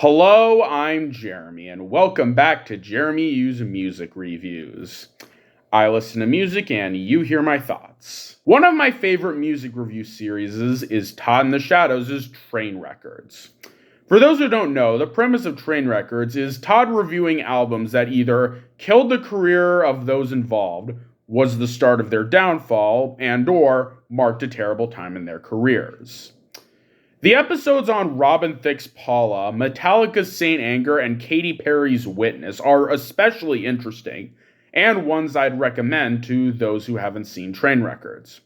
Hello, I'm Jeremy, and welcome back to Jeremy U's Music Reviews. I listen to music and you hear my thoughts. One of my favorite music review series is Todd in the Shadows' Train Records. For those who don't know, the premise of Train Records is Todd reviewing albums that either killed the career of those involved, was the start of their downfall, and/or marked a terrible time in their careers. The episodes on Robin Thicke's Paula, Metallica's Saint Anger, and Katy Perry's Witness are especially interesting, and ones I'd recommend to those who haven't seen Train Records.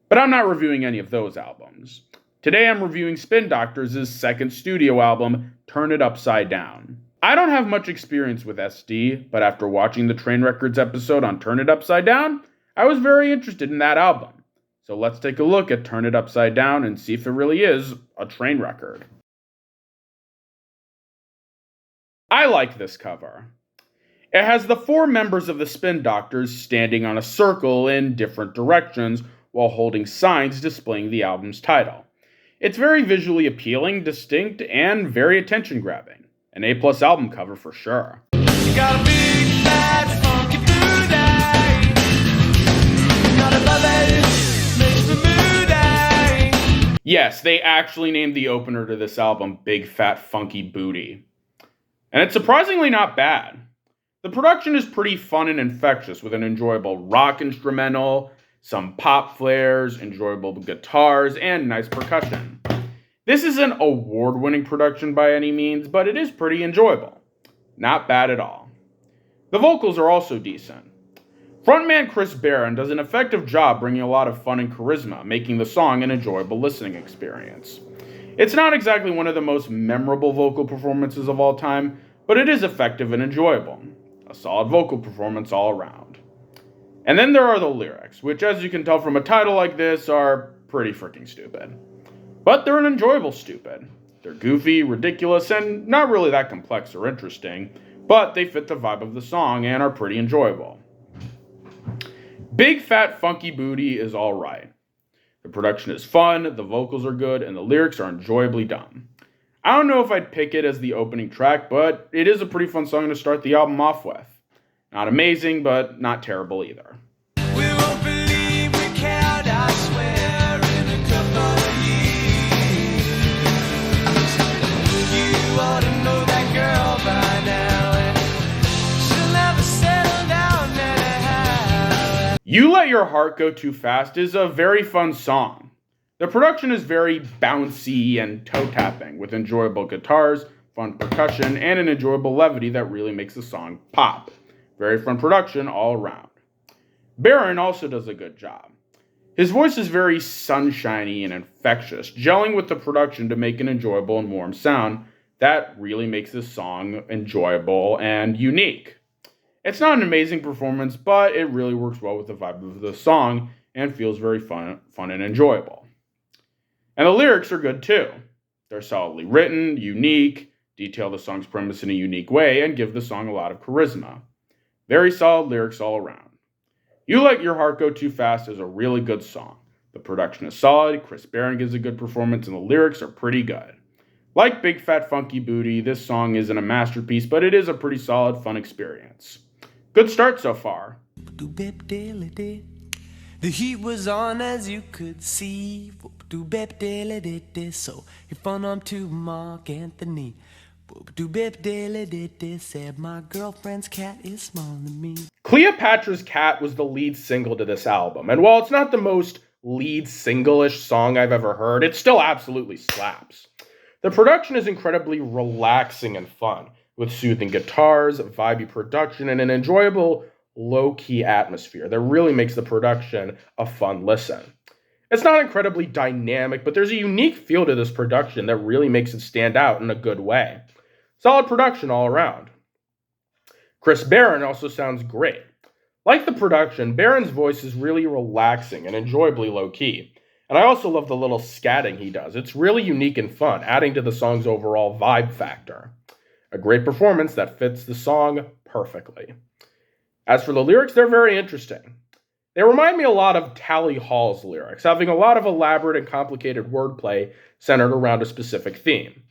But I'm not reviewing any of those albums. Today I'm reviewing Spin Doctors' second studio album, Turn It Upside Down. I don't have much experience with SD, but after watching the Train Records episode on Turn It Upside Down, I was very interested in that album. So let's take a look at Turn It Upside Down and see if it really is a train record. I like this cover. It has the four members of the Spin Doctors standing on a circle in different directions while holding signs displaying the album's title. It's very visually appealing, distinct, and very attention-grabbing. An A+ album cover for sure. You got a big, fat, funky booty. Not above it. Yes, they actually named the opener to this album Big Fat Funky Booty. And it's surprisingly not bad. The production is pretty fun and infectious with an enjoyable rock instrumental, some pop flares, enjoyable guitars, and nice percussion. This isn't award-winning production by any means, but it is pretty enjoyable. Not bad at all. The vocals are also decent. Frontman Chris Barron does an effective job bringing a lot of fun and charisma, making the song an enjoyable listening experience. It's not exactly one of the most memorable vocal performances of all time, but it is effective and enjoyable. A solid vocal performance all around. And then there are the lyrics, which as you can tell from a title like this are pretty freaking stupid. But they're an enjoyable stupid. They're goofy, ridiculous, and not really that complex or interesting, but they fit the vibe of the song and are pretty enjoyable. Big Fat Funky Booty is alright. The production is fun, the vocals are good, and the lyrics are enjoyably done. I don't know if I'd pick it as the opening track, but it is a pretty fun song to start the album off with. Not amazing, but not terrible either. We won't believe we can't, I swear, in a couple of years. You ought to know that girl by now, and she'll never settle down. You Let Your Heart Go Too Fast is a very fun song. The production is very bouncy and toe-tapping, with enjoyable guitars, fun percussion, and an enjoyable levity that really makes the song pop. Very fun production all around. Barron also does a good job. His voice is very sunshiny and infectious, gelling with the production to make an enjoyable and warm sound that really makes this song enjoyable and unique. It's not an amazing performance, but it really works well with the vibe of the song and feels very fun and enjoyable. And the lyrics are good too. They're solidly written, unique, detail the song's premise in a unique way, and give the song a lot of charisma. Very solid lyrics all around. You Let Your Heart Go Too Fast is a really good song. The production is solid, Chris Barron gives a good performance, and the lyrics are pretty good. Like Big Fat Funky Booty, this song isn't a masterpiece, but it is a pretty solid, fun experience. Good start so far. The heat was on as you could see. So if I'm to Mark Anthony. Said my girlfriend's cat is smaller than me. Cleopatra's Cat was the lead single to this album, and while it's not the most lead single-ish song I've ever heard, it still absolutely slaps. The production is incredibly relaxing and fun, with soothing guitars, vibey production, and an enjoyable, low-key atmosphere that really makes the production a fun listen. It's not incredibly dynamic, but there's a unique feel to this production that really makes it stand out in a good way. Solid production all around. Chris Barron also sounds great. Like the production, Barron's voice is really relaxing and enjoyably low-key. And I also love the little scatting he does. It's really unique and fun, adding to the song's overall vibe factor. A great performance that fits the song perfectly. As for the lyrics, they're very interesting. They remind me a lot of Tally Hall's lyrics, having a lot of elaborate and complicated wordplay centered around a specific theme.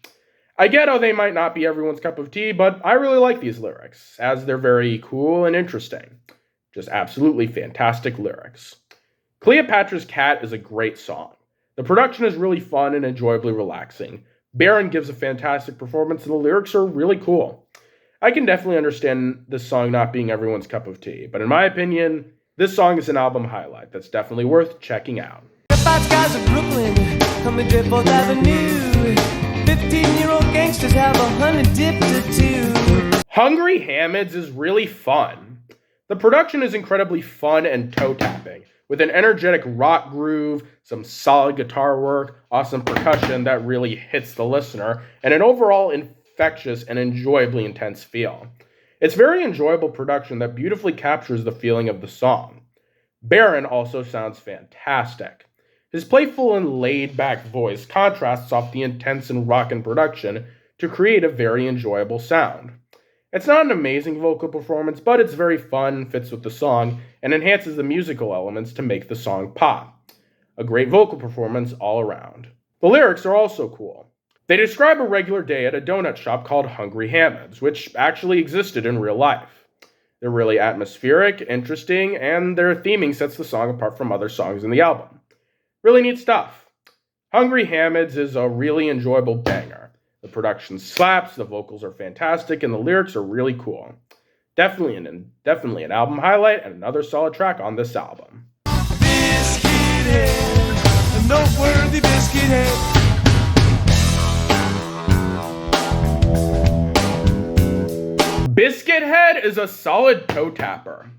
I get how they might not be everyone's cup of tea, but I really like these lyrics, as they're very cool and interesting. Just absolutely fantastic lyrics. Cleopatra's Cat is a great song. The production is really fun and enjoyably relaxing. Baron gives a fantastic performance, and the lyrics are really cool. I can definitely understand this song not being everyone's cup of tea, but in my opinion, this song is an album highlight that's definitely worth checking out. The five skies of Brooklyn, coming to 4th Avenue. 15-year-old gangsters have 100 dipped or two. Hungry Hammeds is really fun. The production is incredibly fun and toe-tapping, with an energetic rock groove, some solid guitar work, awesome percussion that really hits the listener, and an overall infectious and enjoyably intense feel. It's very enjoyable production that beautifully captures the feeling of the song. Baron also sounds fantastic. His playful and laid-back voice contrasts off the intense and rockin' production to create a very enjoyable sound. It's not an amazing vocal performance, but it's very fun, fits with the song, and enhances the musical elements to make the song pop. A great vocal performance all around. The lyrics are also cool. They describe a regular day at a donut shop called Hungry Hammeds, which actually existed in real life. They're really atmospheric, interesting, and their theming sets the song apart from other songs in the album. Really neat stuff. Hungry Hammeds is a really enjoyable banger. The production slaps, the vocals are fantastic, and the lyrics are really cool. Definitely an album highlight and another solid track on this album. Biscuit Head, a noteworthy Biscuit Head. Biscuit Head is a solid toe tapper.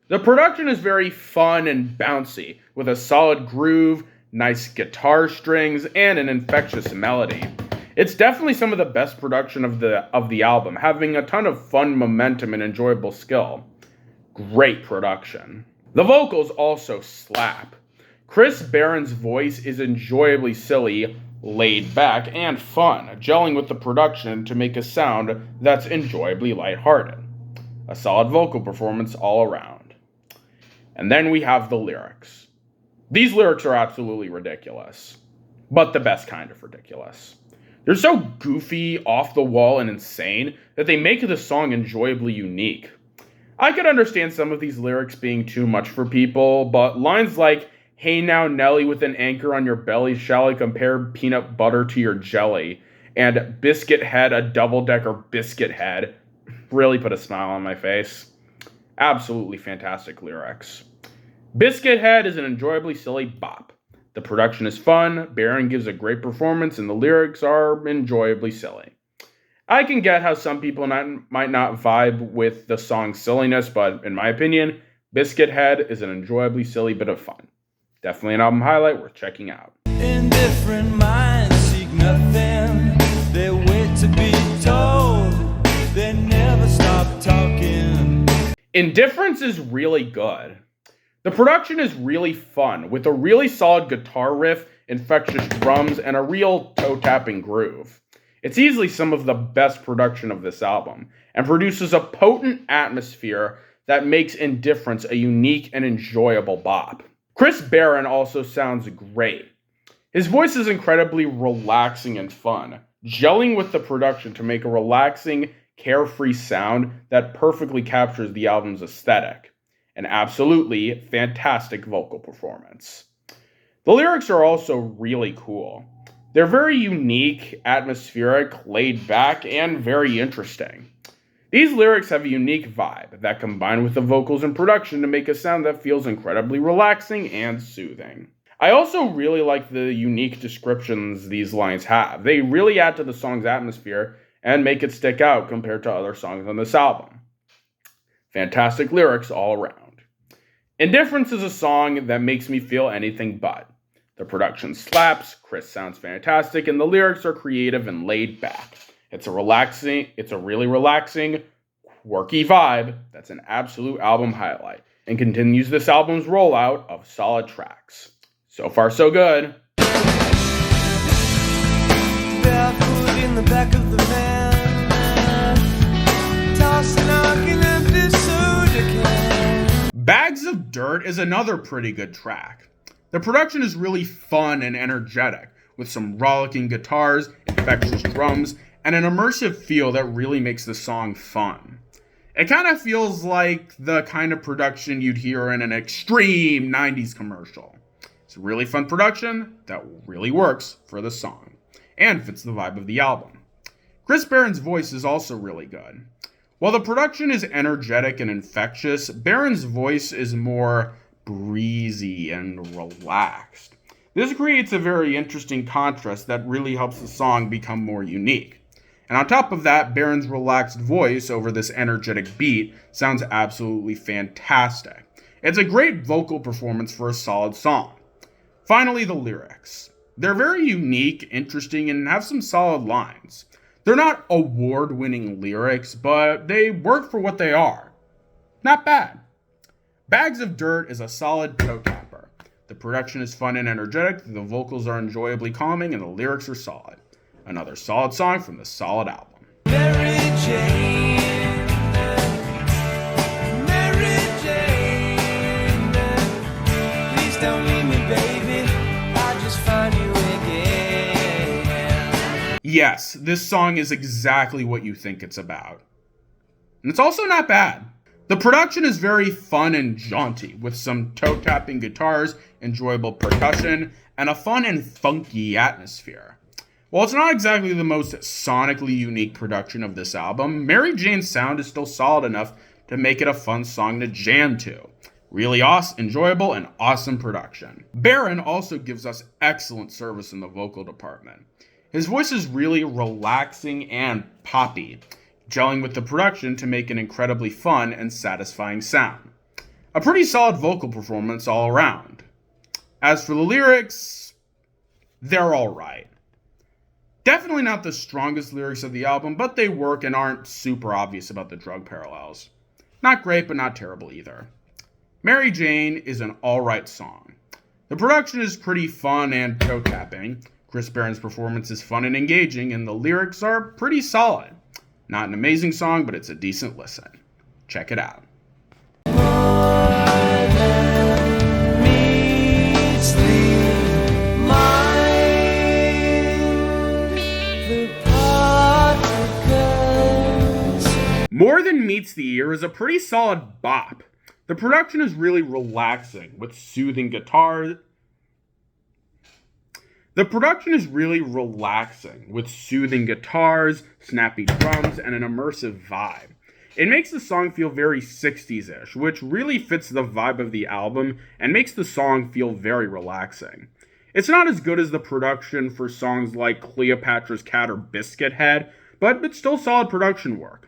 The production is very fun and bouncy, with a solid groove, nice guitar strings, and an infectious melody. It's definitely some of the best production of the album, having a ton of fun momentum and enjoyable skill. Great production. The vocals also slap. Chris Barron's voice is enjoyably silly, laid back, and fun, gelling with the production to make a sound that's enjoyably lighthearted. A solid vocal performance all around. And then we have the lyrics. These lyrics are absolutely ridiculous, but the best kind of ridiculous. They're so goofy, off the wall, and insane that they make the song enjoyably unique. I could understand some of these lyrics being too much for people, but lines like, "Hey now Nelly, with an anchor on your belly, shall I compare peanut butter to your jelly?" and "Biscuit Head, a double-decker biscuit head," really put a smile on my face. Absolutely fantastic lyrics. Biscuit Head is an enjoyably silly bop. The production is fun, Baron gives a great performance, and the lyrics are enjoyably silly. I can get how some people might not vibe with the song's silliness, but in my opinion, Biscuit Head is an enjoyably silly bit of fun. Definitely an album highlight worth checking out. Indifferent minds seek nothing. They wait to be told. They never stop talking. Indifference is really good. The production is really fun, with a really solid guitar riff, infectious drums, and a real toe-tapping groove. It's easily some of the best production of this album, and produces a potent atmosphere that makes Indifference a unique and enjoyable bop. Chris Barron also sounds great. His voice is incredibly relaxing and fun, gelling with the production to make a relaxing, carefree sound that perfectly captures the album's aesthetic. An absolutely fantastic vocal performance. The lyrics are also really cool. They're very unique, atmospheric, laid back, and very interesting. These lyrics have a unique vibe that combine with the vocals and production to make a sound that feels incredibly relaxing and soothing. I also really like the unique descriptions these lines have. They really add to the song's atmosphere and make it stick out compared to other songs on this album. Fantastic lyrics all around. Indifference is a song that makes me feel anything but. The production slaps, Chris sounds fantastic, and the lyrics are creative and laid back. It's a really relaxing, quirky vibe that's an absolute album highlight and continues this album's rollout of solid tracks. So far, so good. Barefoot in the back of the van, tossing out an empty soda can. Bags of Dirt is another pretty good track. The production is really fun and energetic, with some rollicking guitars, infectious drums, and an immersive feel that really makes the song fun. It kind of feels like the kind of production you'd hear in an extreme 90s commercial. It's a really fun production that really works for the song and fits the vibe of the album. Chris Barron's voice is also really good. While the production is energetic and infectious, Barron's voice is more breezy and relaxed. This creates a very interesting contrast that really helps the song become more unique. And on top of that, Barron's relaxed voice over this energetic beat sounds absolutely fantastic. It's a great vocal performance for a solid song. Finally, the lyrics. They're very unique, interesting, and have some solid lines. They're not award-winning lyrics, but they work for what they are. Not bad. Bags of Dirt is a solid toe tapper. The production is fun and energetic, the vocals are enjoyably calming, and the lyrics are solid. Another solid song from the solid album. Mary Jane, Mary Jane, please don't leave me, baby, I'll just find you again. Yes, this song is exactly what you think it's about. And it's also not bad. The production is very fun and jaunty, with some toe-tapping guitars, enjoyable percussion, and a fun and funky atmosphere. While it's not exactly the most sonically unique production of this album, Mary Jane's sound is still solid enough to make it a fun song to jam to. Really enjoyable, and awesome production. Barron also gives us excellent service in the vocal department. His voice is really relaxing and poppy, gelling with the production to make an incredibly fun and satisfying sound. A pretty solid vocal performance all around. As for the lyrics, they're alright. Definitely not the strongest lyrics of the album, but they work and aren't super obvious about the drug parallels. Not great, but not terrible either. Mary Jane is an alright song. The production is pretty fun and toe-tapping. Chris Barron's performance is fun and engaging, and the lyrics are pretty solid. Not an amazing song, but it's a decent listen. Check it out. More Than Meets the Ear is a pretty solid bop. The production is really relaxing with soothing guitars. Snappy drums, and an immersive vibe. It makes the song feel very 60s-ish, which really fits the vibe of the album and makes the song feel very relaxing. It's not as good as the production for songs like Cleopatra's Cat or Biscuit Head, but it's still solid production work.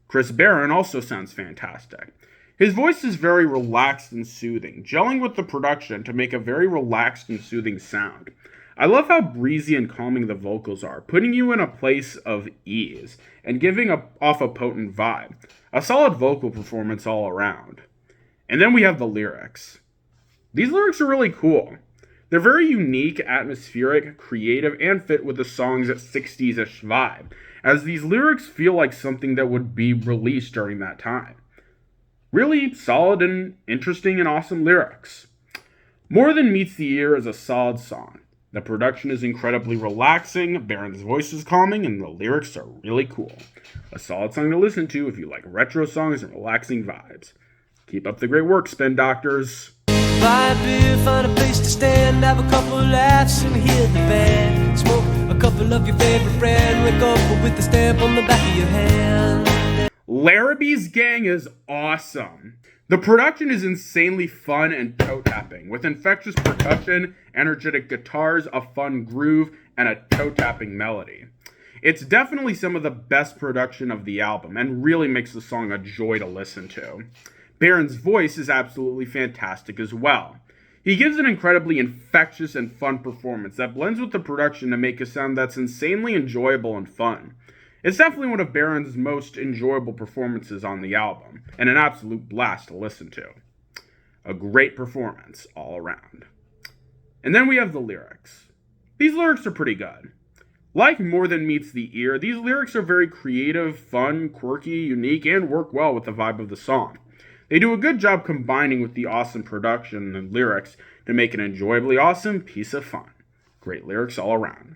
Chris Barron also sounds fantastic. His voice is very relaxed and soothing, gelling with the production to make a very relaxed and soothing sound. I love how breezy and calming the vocals are, putting you in a place of ease and giving off a potent vibe. A solid vocal performance all around. And then we have the lyrics. These lyrics are really cool. They're very unique, atmospheric, creative, and fit with the song's 60s-ish vibe, as these lyrics feel like something that would be released during that time. Really solid and interesting and awesome lyrics. More Than Meets the Ear is a solid song. The production is incredibly relaxing, Barron's voice is calming, and the lyrics are really cool. A solid song to listen to if you like retro songs and relaxing vibes. Keep up the great work, Spin Doctors. Buy a beer, find a place to stand, have a couple of laughs and hear the band. Smoke a couple of your favorite brand, wake up with the stamp on the back of your hand. Laraby's gang is awesome. The production is insanely fun and toe-tapping, with infectious percussion, energetic guitars, a fun groove, and a toe-tapping melody. It's definitely some of the best production of the album, and really makes the song a joy to listen to. Barron's voice is absolutely fantastic as well. He gives an incredibly infectious and fun performance that blends with the production to make a sound that's insanely enjoyable and fun. It's definitely one of Barron's most enjoyable performances on the album, and an absolute blast to listen to. A great performance all around. And then we have the lyrics. These lyrics are pretty good. Like More Than Meets the Ear, these lyrics are very creative, fun, quirky, unique, and work well with the vibe of the song. They do a good job combining with the awesome production and lyrics to make an enjoyably awesome piece of fun. Great lyrics all around.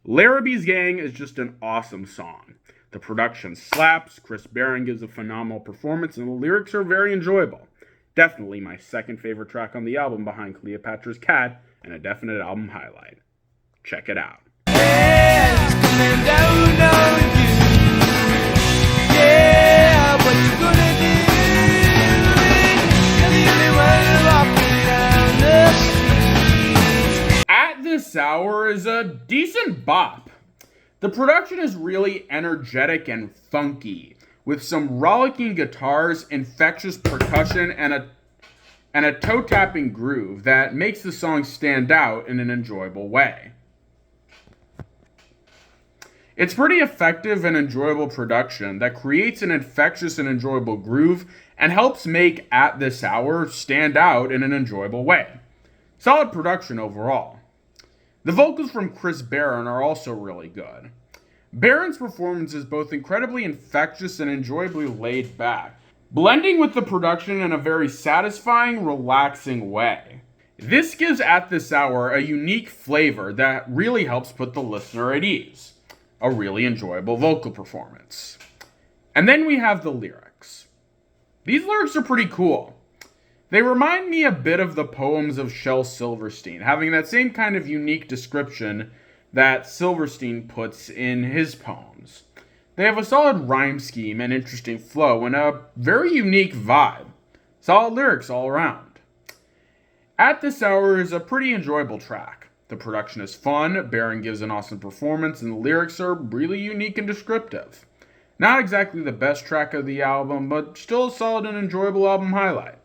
Laraby's Gang is just an awesome song. The production slaps, Chris Barron gives a phenomenal performance, and the lyrics are very enjoyable. Definitely my second favorite track on the album behind Cleopatra's Cat, and a definite album highlight. Check it out. At This Hour is a decent bop. The production is really energetic and funky, with some rollicking guitars, infectious percussion, and a toe-tapping groove that makes the song stand out in an enjoyable way. It's pretty effective and enjoyable production that creates an infectious and enjoyable groove and helps make At This Hour stand out in an enjoyable way. Solid production overall. The vocals from Chris Barron are also really good. Barron's performance is both incredibly infectious and enjoyably laid back, blending with the production in a very satisfying, relaxing way. This gives At This Hour a unique flavor that really helps put the listener at ease. A really enjoyable vocal performance. And then we have the lyrics. These lyrics are pretty cool. They remind me a bit of the poems of Shel Silverstein, having that same kind of unique description that Silverstein puts in his poems. They have a solid rhyme scheme and interesting flow and a very unique vibe. Solid lyrics all around. At This Hour is a pretty enjoyable track. The production is fun, Barron gives an awesome performance, and the lyrics are really unique and descriptive. Not exactly the best track of the album, but still a solid and enjoyable album highlight.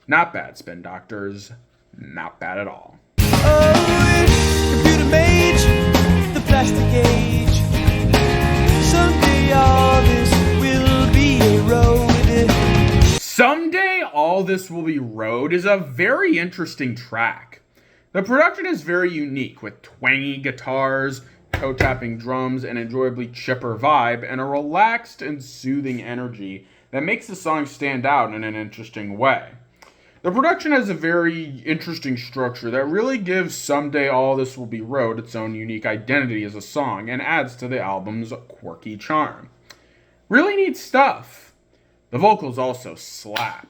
Not bad, Spin Doctors. Not bad at all. Oh, computer mage, the plastic age. Someday all this will be a road. Someday All This Will Be Road is a very interesting track. The production is very unique, with twangy guitars, toe-tapping drums, an enjoyably chipper vibe, and a relaxed and soothing energy that makes the song stand out in an interesting way. The production has a very interesting structure that really gives Someday All This Will Be Road its own unique identity as a song and adds to the album's quirky charm. Really neat stuff. The vocals also slap.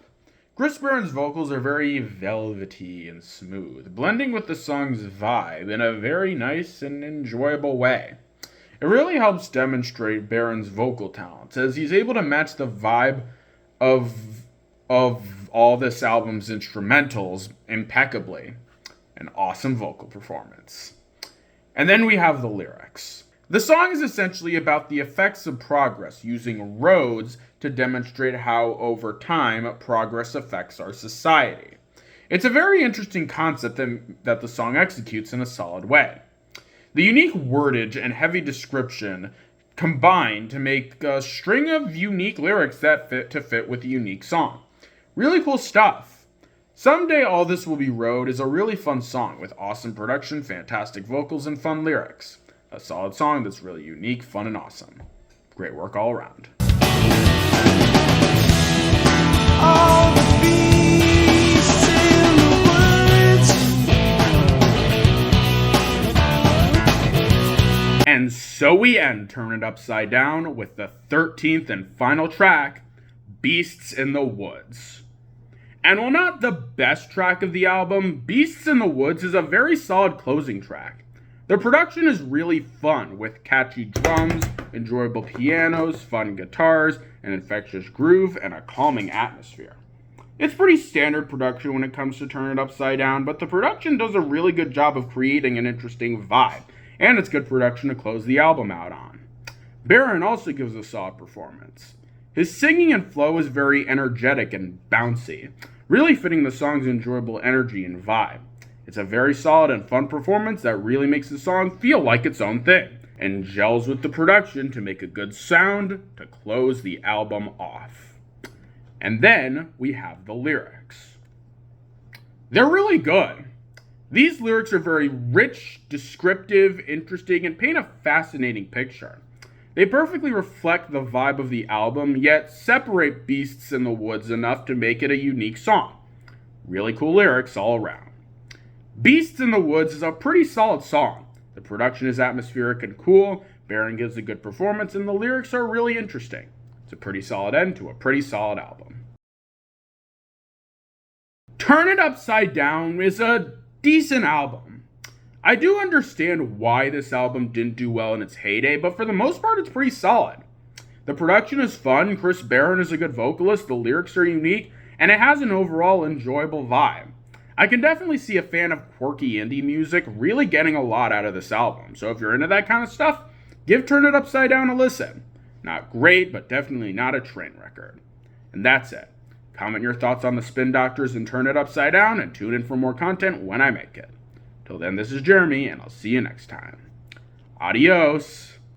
Chris Barron's vocals are very velvety and smooth, blending with the song's vibe in a very nice and enjoyable way. It really helps demonstrate Barron's vocal talents, as he's able to match the vibe of all this album's instrumentals impeccably. An awesome vocal performance. And then we have the lyrics. The song is essentially about the effects of progress, using roads to demonstrate how, over time, progress affects our society. It's a very interesting concept that the song executes in a solid way. The unique wordage and heavy description combine to make a string of unique lyrics that fit with the unique song. Really cool stuff. Someday All This Will Be Road is a really fun song with awesome production, fantastic vocals, and fun lyrics. A solid song that's really unique, fun, and awesome. Great work all around. All the beasts in the woods. And so we end Turn It Upside Down with the 13th and final track, Beasts in the Woods. And while not the best track of the album, Beasts in the Woods is a very solid closing track. The production is really fun, with catchy drums, enjoyable pianos, fun guitars, an infectious groove, and a calming atmosphere. It's pretty standard production when it comes to Turn It Upside Down, but the production does a really good job of creating an interesting vibe, and it's good production to close the album out on. Barron also gives a solid performance. His singing and flow is very energetic and bouncy, really fitting the song's enjoyable energy and vibe. It's a very solid and fun performance that really makes the song feel like its own thing, and gels with the production to make a good sound to close the album off. And then we have the lyrics. They're really good. These lyrics are very rich, descriptive, interesting, and paint a fascinating picture. They perfectly reflect the vibe of the album, yet separate Beasts in the Woods enough to make it a unique song. Really cool lyrics all around. Beasts in the Woods is a pretty solid song. The production is atmospheric and cool, Baron gives a good performance, and the lyrics are really interesting. It's a pretty solid end to a pretty solid album. Turn It Upside Down is a decent album. I do understand why this album didn't do well in its heyday, but for the most part it's pretty solid. The production is fun, Chris Barron is a good vocalist, the lyrics are unique, and it has an overall enjoyable vibe. I can definitely see a fan of quirky indie music really getting a lot out of this album, so if you're into that kind of stuff, give Turn It Upside Down a listen. Not great, but definitely not a train record. And that's it. Comment your thoughts on the Spin Doctors and Turn It Upside Down, and tune in for more content when I make it. Till then, this is Jeremy, and I'll see you next time. Adios!